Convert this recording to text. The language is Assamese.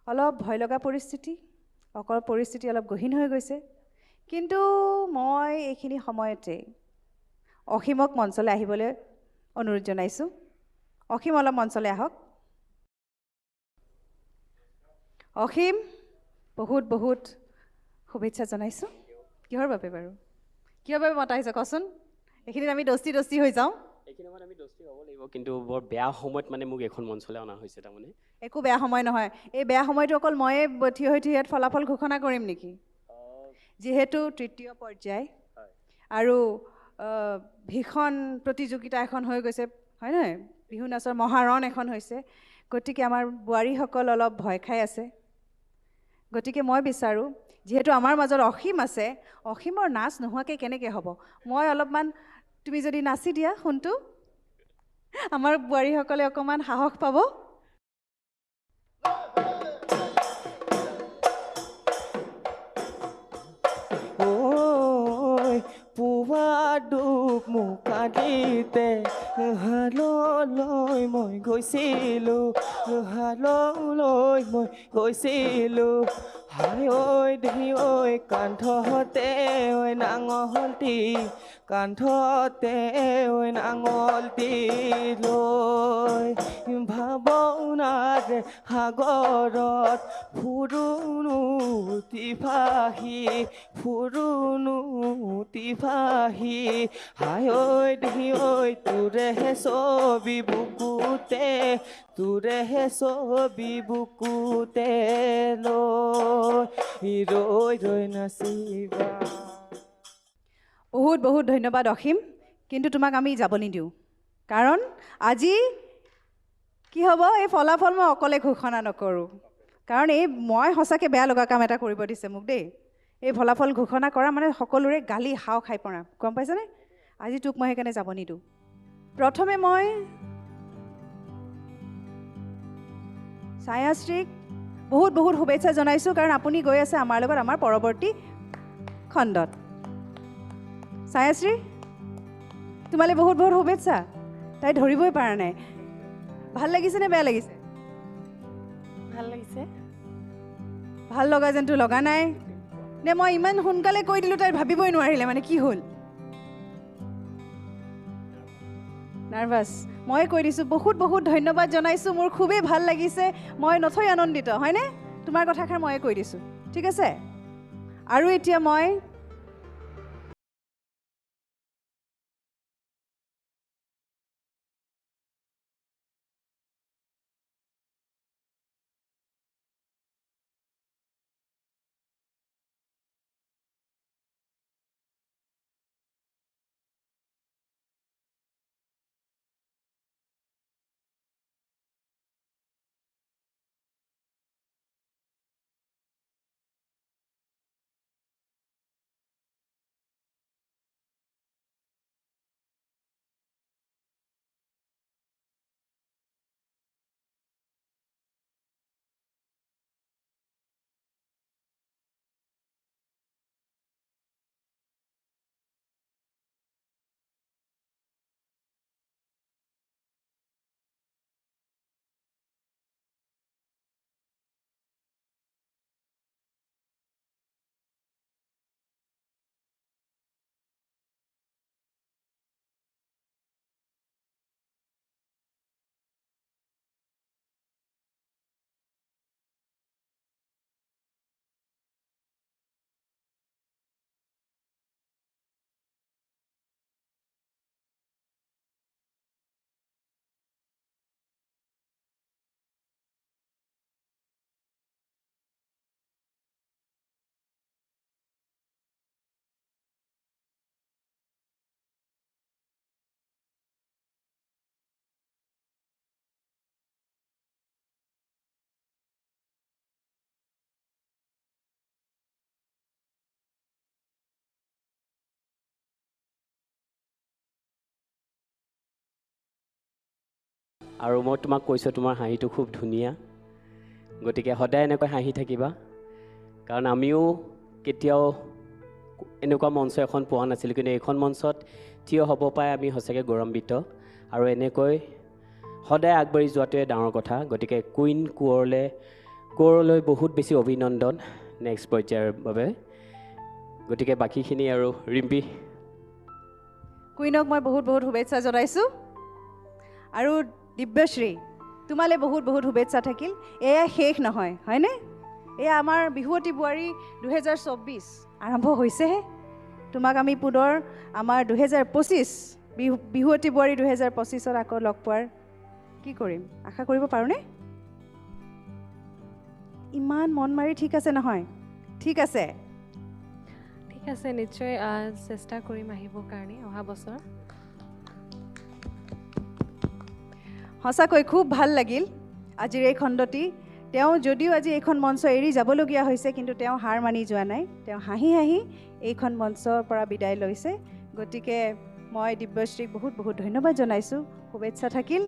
অলপ ভয় লগা পৰিস্থিতি, পৰিস্থিতি অলপ গহীন হৈ গৈছে। কিন্তু মই এইখিনি সময়তে অসীমক মঞ্চলৈ আহিবলৈ অনুৰোধ জনাইছোঁ। অসীম অলপ মঞ্চলৈ আহক। অসীম, বহুত বহুত শুভেচ্ছা জনাইছোঁ। কিহৰ বাবে বাৰু, কিহৰ বাবে মতা আহিছে কচোন? এইখিনিত আমি দস্তি হৈ যাওঁ। এইখিনি সময়ত আমি দস্তি হ'ব লাগিব, কিন্তু বৰ বেয়া সময়ত মানে মোক এখন মঞ্চলৈ অনা হৈছে। তাৰমানে একো বেয়া সময় নহয়। এই বেয়া সময়টো অকল ময়ে থিয় হৈ ইয়াত ফলাফল ঘোষণা কৰিম নেকি? যিহেতু তৃতীয় পৰ্যায় আৰু ভীষণ প্ৰতিযোগিতা এখন হৈ গৈছে, হয় নহয়? বিহু নাচৰ মহাৰণ এখন হৈছে। গতিকে আমাৰ বোৱাৰীসকল অলপ ভয় খাই আছে। গতিকে মই বিচাৰোঁ, যিহেতু আমাৰ মাজত অসীম আছে, অসীমৰ নাচ নোহোৱাকৈ কেনেকৈ হ'ব? মই অলপমান, তুমি যদি নাচি দিয়া সোণটো, আমাৰ বোৱাৰীসকলে অকণমান সাহস পাব। পুৱা ডুব মুকালিতে হাললৈ মই গৈছিলোঁ, হাললৈ মই গৈছিলোঁ। হাই ঐ দেহি ঐ কান্ধতে ঐ নাঙলটি, কান্ধতে ঐ নাঙলটি লৈ ভাৱনাৰ সাগৰত ফুৰুনো তিভাহি, ফুৰুনো তিভাহি। হাই ঐ দেহি ঐ তোৰে ছবি বুকুতে, তোৰে ছবি বুকুতে লৈ ৰৈ ৰৈ নাচিবা। বহুত বহুত ধন্যবাদ অসীম, কিন্তু তোমাক আমি যাব নিদিওঁ। কাৰণ আজি কি হ'ব, এই ফলাফল মই অকলে ঘোষণা নকৰোঁ। কাৰণ মই সঁচাকৈ বেয়া লগা কাম এটা কৰিব দিছে মোক দেই। এই ফলাফল ঘোষণা কৰা মানে সকলোৰে গালি হাও খাই পৰা, গম পাইছানে? আজি তোক মই সেইকাৰণে যাব নিদিওঁ। প্ৰথমে মই ছায়াশ্ৰীক বহুত বহুত শুভেচ্ছা জনাইছোঁ, কাৰণ আপুনি গৈ আছে আমাৰ লগত আমাৰ পৰৱৰ্তী খণ্ডত। ছায়াশ্ৰী, তোমালৈ বহুত বহুত শুভেচ্ছা। তাই ধৰিবই পৰা নাই। ভাল লাগিছে নে বেয়া লাগিছে? ভাল লাগিছে। ভাল লগা যেনটো লগা নাই নে? মই ইমান সোনকালে কৈ দিলোঁ, তাই ভাবিবই নোৱাৰিলে মানে কি হ'ল? নাৰ্ভাছ? মই কৈ দিছোঁ। বহুত বহুত ধন্যবাদ জনাইছোঁ। মোৰ খুবেই ভাল লাগিছে। মই নথৈ আনন্দিত, হয়নে? তোমাৰ কথাষাৰ ময়ে কৈ দিছোঁ, ঠিক আছে? আৰু এতিয়া মই আৰু মই তোমাক কৈছোঁ, তোমাৰ হাঁহিটো খুব ধুনীয়া। গতিকে সদায় এনেকৈ হাঁহি থাকিবা, কাৰণ আমিও কেতিয়াও এনেকুৱা মঞ্চ এখন পোৱা নাছিলোঁ, কিন্তু এইখন মঞ্চত থিয় হ'ব পাই আমি সঁচাকৈ গৌৰৱান্বিত। আৰু এনেকৈ সদায় আগবাঢ়ি যোৱাটোৱে ডাঙৰ কথা। গতিকে কুইন কোঁৱৰলৈ কোৰলৈ বহুত বেছি অভিনন্দন নেক্সট পৰ্যায়ৰ বাবে গতিকে বাকীখিনি আৰু ৰিম্পী কুইনক মই বহুত বহুত শুভেচ্ছা জনাইছোঁ আৰু দিব্যশ্ৰী তোমালৈ বহুত বহুত শুভেচ্ছা থাকিল এয়া শেষ নহয় হয়নে এয়া আমাৰ বিহুৱতী বোৱাৰী 2024 আৰম্ভ হৈছেহে তোমাক আমি পুনৰ আমাৰ 2025 বিহুৱতী বোৱাৰী 2025ত আকৌ লগ পোৱাৰ কি কৰিম আশা কৰিব পাৰোঁনে ইমান মন মাৰি ঠিক আছে নহয় ঠিক আছে ঠিক আছে নিশ্চয় চেষ্টা কৰিম আহিবৰ কাৰণে অহা বছৰ সঁচাকৈ খুব ভাল লাগিল আজিৰ এই খণ্ডটি তেওঁ যদিও আজি এইখন মঞ্চ এৰি যাবলগীয়া হৈছে কিন্তু তেওঁ হাৰ মানি যোৱা নাই তেওঁ হাঁহি হাঁহি এইখন মঞ্চৰ পৰা বিদায় লৈছে গতিকে মই দিব্যশ্ৰীক বহুত বহুত ধন্যবাদ জনাইছোঁ শুভেচ্ছা থাকিল